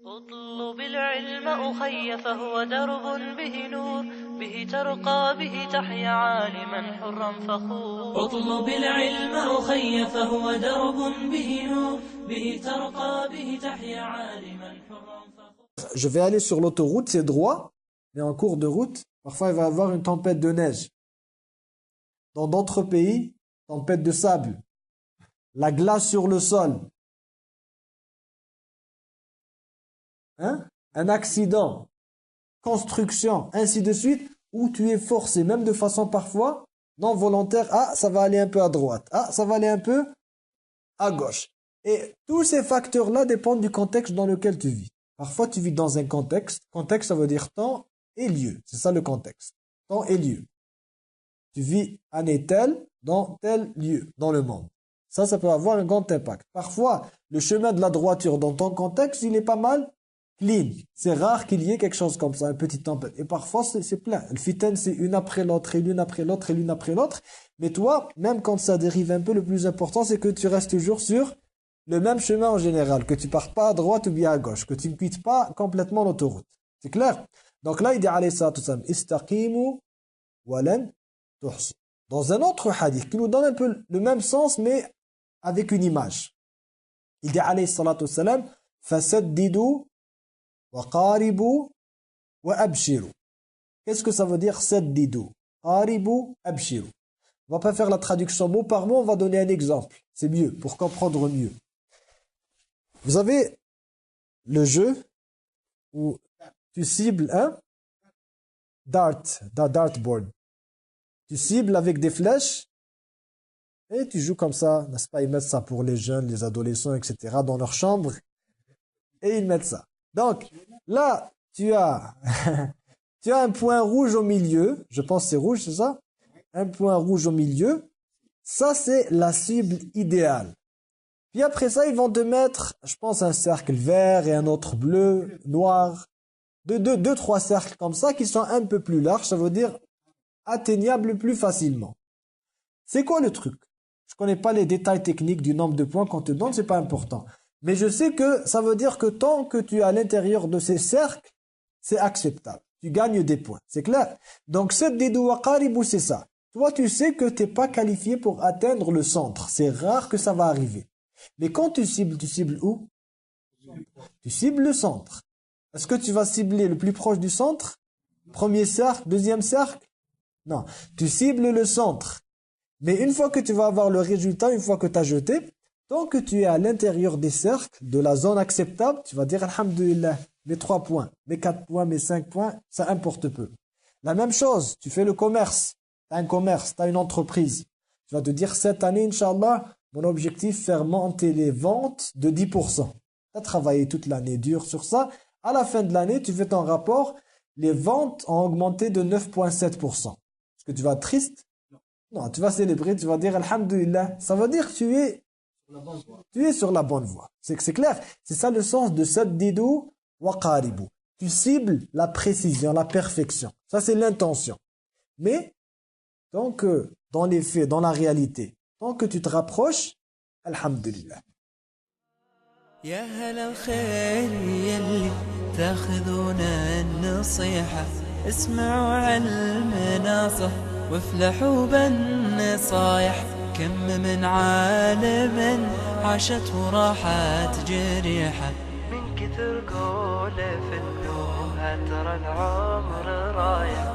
اطلب العلم أخي فهو درب به نور به ترقى به تحيا عالما حرا فخور اطلب العلم أخي فهو درب به نور به ترقى به تحيا عالما حرا فخور. Je vais aller sur l'autoroute, c'est droit, mais en cours de route, parfois il va y avoir une tempête de neige. Dans d'autres pays, tempête de sable, la glace sur le sol. Un accident, construction, ainsi de suite, où tu es forcé, même de façon parfois non volontaire, ah, ça va aller un peu à droite, ah, ça va aller un peu à gauche. Et tous ces facteurs-là dépendent du contexte dans lequel tu vis. Parfois, tu vis dans un contexte. Contexte, ça veut dire temps et lieu. C'est ça le contexte. Temps et lieu. Tu vis année telle, dans tel lieu, dans le monde. Ça peut avoir un grand impact. Parfois, le chemin de la droiture dans ton contexte, il est pas mal clean. C'est rare qu'il y ait quelque chose comme ça, un petit tempête. Et parfois, c'est plein. Le fitaine, c'est une après l'autre, et l'une après l'autre, et l'une après l'autre. Mais toi, même quand ça dérive un peu, le plus important, c'est que tu restes toujours sur le même chemin en général. Que tu partes pas à droite ou bien à gauche. Que tu ne quittes pas complètement l'autoroute. C'est clair? Donc là, il dit, alayhi salatu wassalam, istaqimu walan tuhsu. Dans un autre hadith, qui nous donne un peu le même sens, mais avec une image. Il dit, alayhi salatu wassalam, fasaddidu وَقَارِبُوا وَأَبْشِرُوا. Qu'est-ce que ça veut dire saddidu? Qaribu, abshiru. On va pas faire la traduction mot par mot, on va donner un exemple. C'est mieux, pour comprendre mieux. Vous avez le jeu où tu cibles un dartboard. Tu cibles avec des flèches et tu joues comme ça. N'est-ce pas? Ils mettent ça pour les jeunes, les adolescents, etc. dans leur chambre. Et ils mettent ça. Donc, là, tu as un point rouge au milieu. Je pense que c'est rouge, c'est ça? Un point rouge au milieu. Ça, c'est la cible idéale. Puis après ça, ils vont te mettre, je pense, un cercle vert et un autre bleu, noir. Deux, trois cercles comme ça qui sont un peu plus larges. Ça veut dire atteignables plus facilement. C'est quoi le truc? Je connais pas les détails techniques du nombre de points qu'on te donne, c'est pas important. Mais je sais que ça veut dire que tant que tu es à l'intérieur de ces cercles, c'est acceptable. Tu gagnes des points. C'est clair? Donc, saddidu wa qaribu, c'est ça. Toi, tu sais que tu n'es pas qualifié pour atteindre le centre. C'est rare que ça va arriver. Mais quand tu cibles où? Tu cibles le centre. Est-ce que tu vas cibler le plus proche du centre? Premier cercle, deuxième cercle? Non. Tu cibles le centre. Mais une fois que tu vas avoir le résultat, une fois que tu as jeté, tant que tu es à l'intérieur des cercles, de la zone acceptable, tu vas dire alhamdulillah, mes 3 points, mes 4 points, mes 5 points, ça importe peu. La même chose, tu fais le commerce, tu as un commerce, tu as une entreprise. Tu vas te dire cette année, Inch'Allah, mon objectif, faire monter les ventes de 10%. Tu as travaillé toute l'année dur sur ça. À la fin de l'année, tu fais ton rapport, les ventes ont augmenté de 9,7%. Est-ce que tu vas être triste? Non, tu vas célébrer, tu vas dire alhamdulillah. Ça veut dire que tu es sur la bonne voie. C'est clair. C'est ça le sens de saddidu wa qaribu. Tu cibles la précision, la perfection. Ça, c'est l'intention. Mais, tant que, dans les faits, dans la réalité, tant que tu te rapproches, alhamdulillah. يا هل الخير يلي تاخذون النصيحة اسمعوا علمنا صح وافلحوا بالنصايح كم من عالم عاشت وراحت جريحة من كثر قوله في النوم ترى العمر رايح.